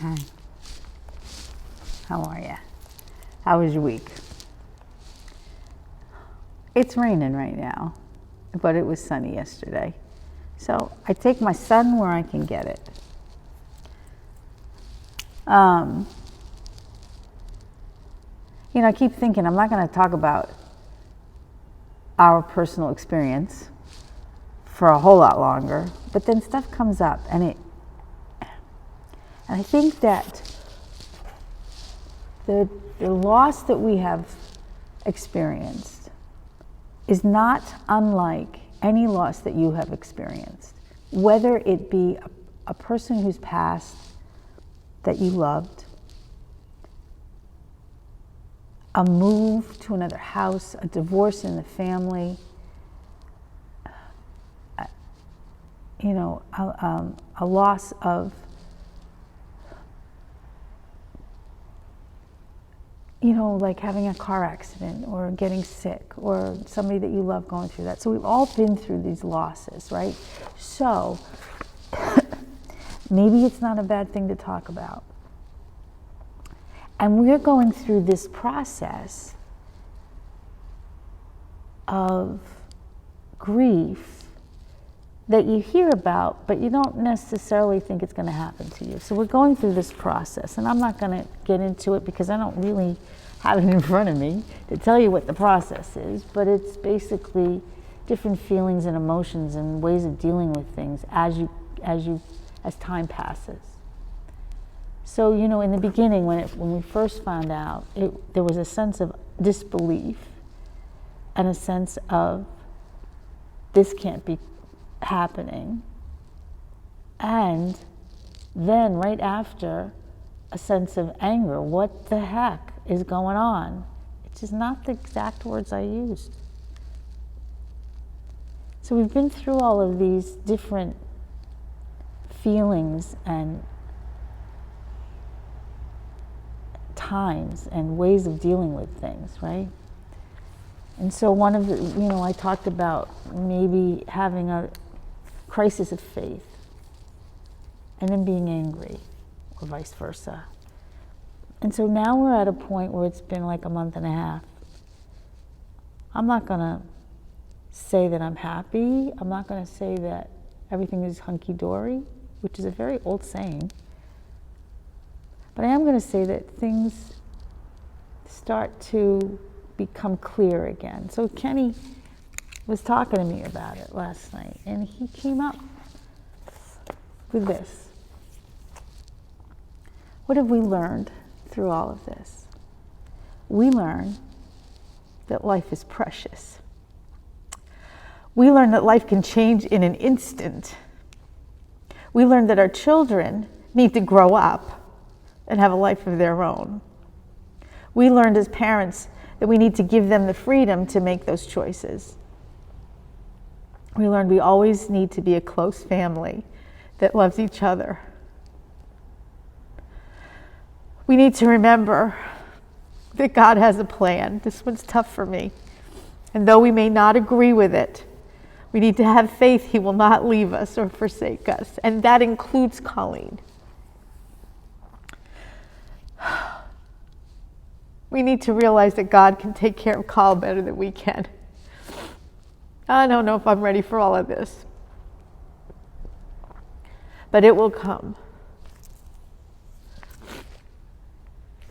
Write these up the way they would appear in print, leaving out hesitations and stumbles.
Hi. How are you? How was your week? It's raining right now, but it was sunny yesterday. So I take my sun where I can get it. I keep thinking I'm not going to talk about our personal experience for a whole lot longer, but then stuff comes up, and I think that the loss that we have experienced is not unlike any loss that you have experienced, whether it be a person who's passed that you loved, a move to another house, a divorce in the family, a loss of like having a car accident or getting sick or somebody that you love going through that. So we've all been through these losses, right? So maybe it's not a bad thing to talk about. And we're going through this process of grief that you hear about, but you don't necessarily think it's going to happen to you. So we're going through this process, and I'm not going to get into it because I don't really have it in front of me to tell you what the process is, but it's basically different feelings and emotions and ways of dealing with things as time passes. So, in the beginning, when we first found out, there was a sense of disbelief and a sense of this can't be happening. And then right after, a sense of anger. What the heck is going on? It's just not the exact words I used. So we've been through all of these different feelings and times and ways of dealing with things, right? And so one of the, I talked about maybe having a crisis of faith and then being angry or vice versa. And so now we're at a point where it's been like a month and a half. I'm not going to say that I'm happy. I'm not going to say that everything is hunky-dory, which is a very old saying. But I am going to say that things start to become clear again. So Kenny was talking to me about it last night, and he came up with this. What have we learned through all of this? We learn that life is precious. We learn that life can change in an instant. We learn that our children need to grow up and have a life of their own. We learned as parents that we need to give them the freedom to make those choices. We learned we always need to be a close family that loves each other. We need to remember that God has a plan. This one's tough for me. And though we may not agree with it, we need to have faith He will not leave us or forsake us. And that includes Colleen. We need to realize that God can take care of Carl better than we can. I don't know if I'm ready for all of this, but it will come.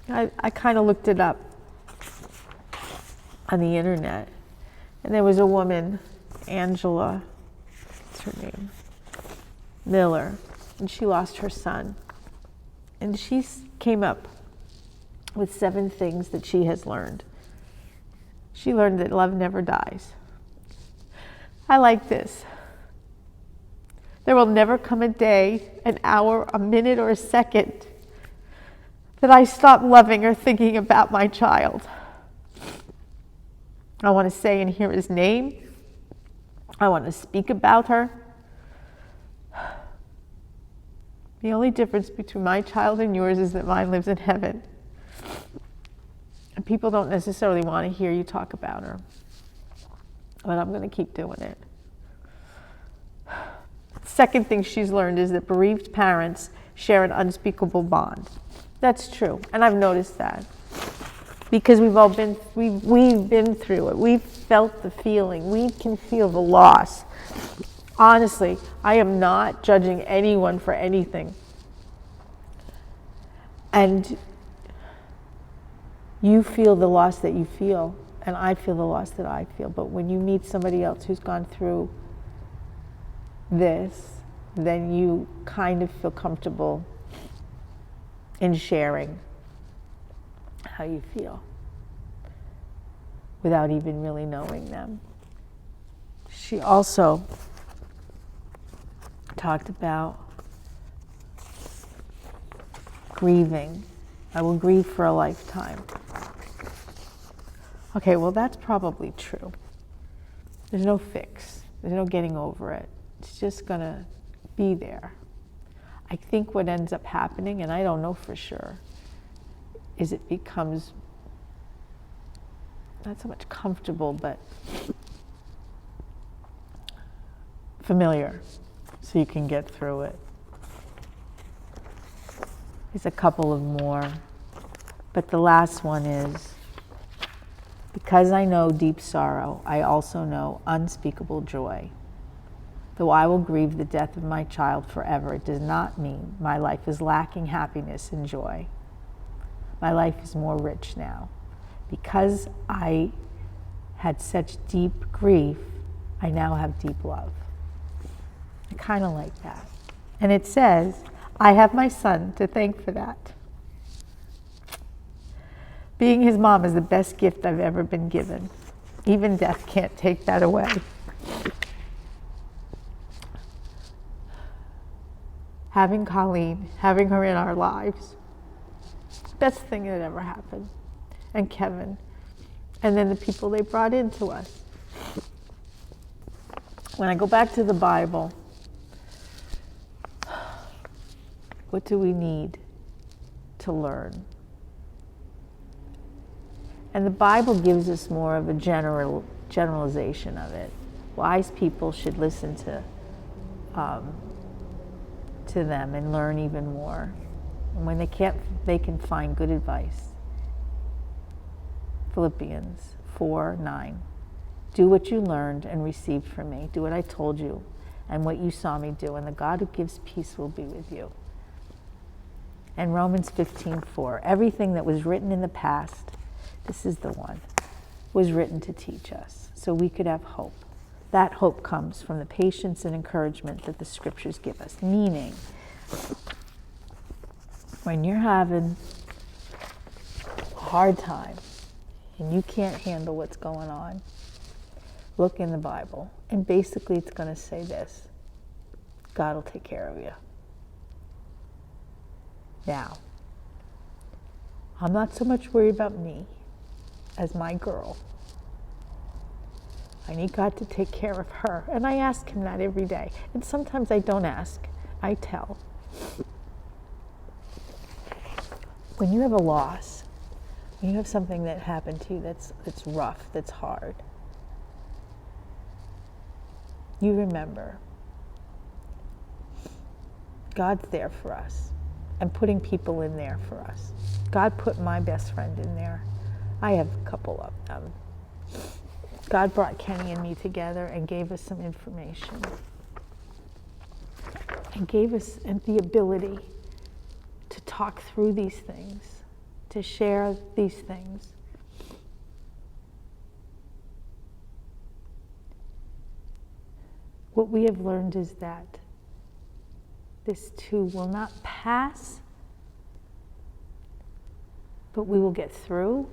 I kind of looked it up on the internet, and there was a woman, Angela, what's her name? Miller, and she lost her son. And she came up with 7 things that she has learned. She learned that love never dies. I like this. There will never come a day, an hour, a minute, or a second that I stop loving or thinking about my child. I want to say and hear his name. I want to speak about her. The only difference between my child and yours is that mine lives in heaven. And people don't necessarily want to hear you talk about her. But I'm going to keep doing it. Second thing she's learned is that bereaved parents share an unspeakable bond. That's true, and I've noticed that. Because we've been through it. We've felt the feeling. We can feel the loss. Honestly, I am not judging anyone for anything. And you feel the loss that you feel, and I feel the loss that I feel. But when you meet somebody else who's gone through this, then you kind of feel comfortable in sharing how you feel without even really knowing them. She also talked about grieving. I will grieve for a lifetime. Okay, well, that's probably true. There's no fix. There's no getting over it. It's just going to be there. I think what ends up happening, and I don't know for sure, is it becomes not so much comfortable, but familiar, so you can get through it. There's a couple of more, but the last one is, because I know deep sorrow, I also know unspeakable joy. Though I will grieve the death of my child forever, it does not mean my life is lacking happiness and joy. My life is more rich now. Because I had such deep grief, I now have deep love. I kind of like that. And it says, I have my son to thank for that. Being his mom is the best gift I've ever been given. Even death can't take that away. Having Colleen, having her in our lives, best thing that ever happened. And Kevin, and then the people they brought into us. When I go back to the Bible, what do we need to learn? And the Bible gives us more of a generalization of it. Wise people should listen to them and learn even more. And when they can't, they can find good advice. Philippians 4:9. Do what you learned and received from me. Do what I told you and what you saw me do, and the God who gives peace will be with you. And Romans 15:4. Everything that was written in the past, this is the one, was written to teach us, so we could have hope. That hope comes from the patience and encouragement that the scriptures give us. Meaning, when you're having a hard time and you can't handle what's going on, look in the Bible. And basically it's going to say this: God will take care of you. Now, I'm not so much worried about me as my girl. I need God to take care of her. And I ask him that every day. And sometimes I don't ask. I tell. When you have a loss, when you have something that happened to you that's rough, that's hard, you remember God's there for us and putting people in there for us. God put my best friend in there. I have a couple of them. God brought Kenny and me together and gave us some information and gave us the ability to talk through these things, to share these things. What we have learned is that this too will not pass, but we will get through.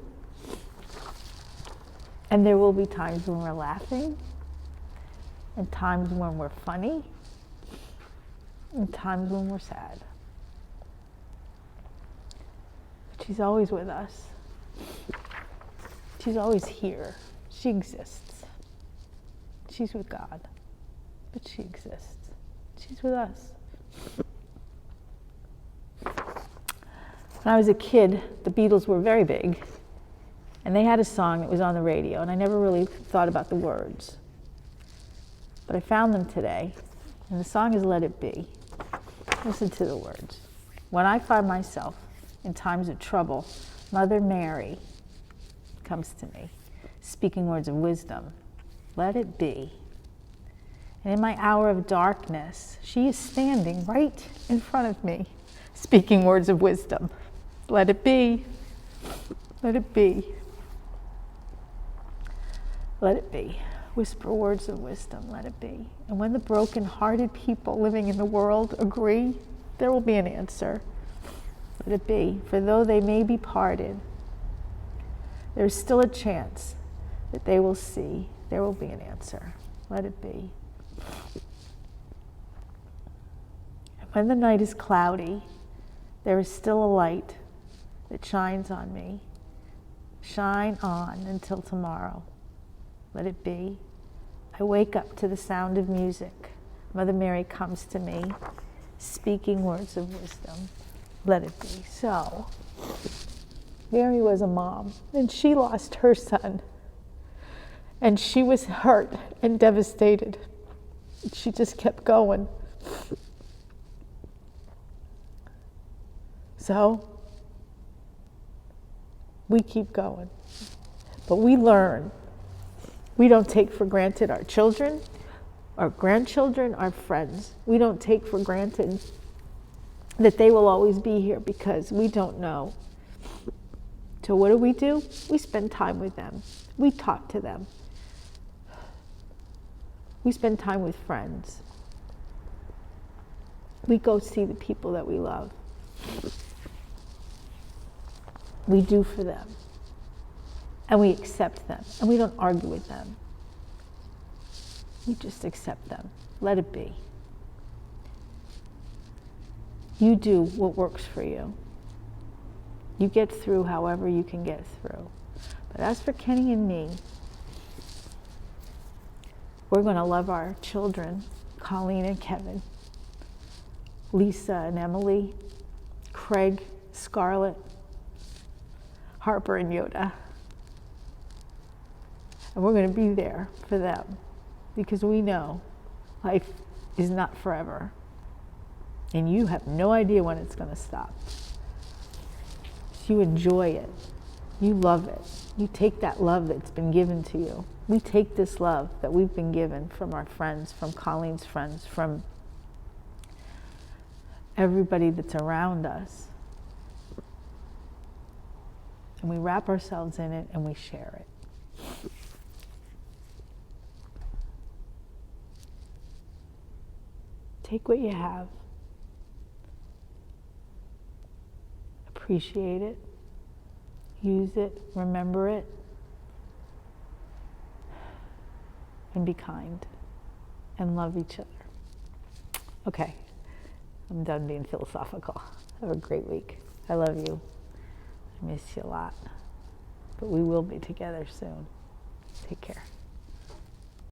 And there will be times when we're laughing, and times when we're funny, and times when we're sad. But she's always with us. She's always here. She exists. She's with God, but she exists. She's with us. When I was a kid, the Beatles were very big. And they had a song that was on the radio, and I never really thought about the words. But I found them today, And the song is Let It Be. Listen to the words. When I find myself in times of trouble, Mother Mary comes to me, speaking words of wisdom. Let it be. And in my hour of darkness, she is standing right in front of me, speaking words of wisdom. Let it be. Let it be. Let it be. Whisper words of wisdom. Let it be. And when the broken-hearted people living in the world agree, there will be an answer. Let it be. For though they may be parted, there is still a chance that they will see. There will be an answer. Let it be. And when the night is cloudy, there is still a light that shines on me. Shine on until tomorrow. Let it be. I wake up to the sound of music. Mother Mary comes to me, speaking words of wisdom. Let it be. So, Mary was a mom, and she lost her son. And she was hurt and devastated. She just kept going. So, we keep going. But we learn. We don't take for granted our children, our grandchildren, our friends. We don't take for granted that they will always be here because we don't know. So what do? We spend time with them. We talk to them. We spend time with friends. We go see the people that we love. We do for them. And we accept them. And we don't argue with them. We just accept them. Let it be. You do what works for you. You get through however you can get through. But as for Kenny and me, we're going to love our children, Colleen and Kevin, Lisa and Emily, Craig, Scarlett, Harper and Yoda. And we're going to be there for them because we know life is not forever. And you have no idea when it's going to stop. So you enjoy it. You love it. You take that love that's been given to you. We take this love that we've been given from our friends, from Colleen's friends, from everybody that's around us. And we wrap ourselves in it and we share it. Take what you have. Appreciate it. Use it. Remember it. And be kind. And love each other. Okay. I'm done being philosophical. Have a great week. I love you. I miss you a lot. But we will be together soon. Take care.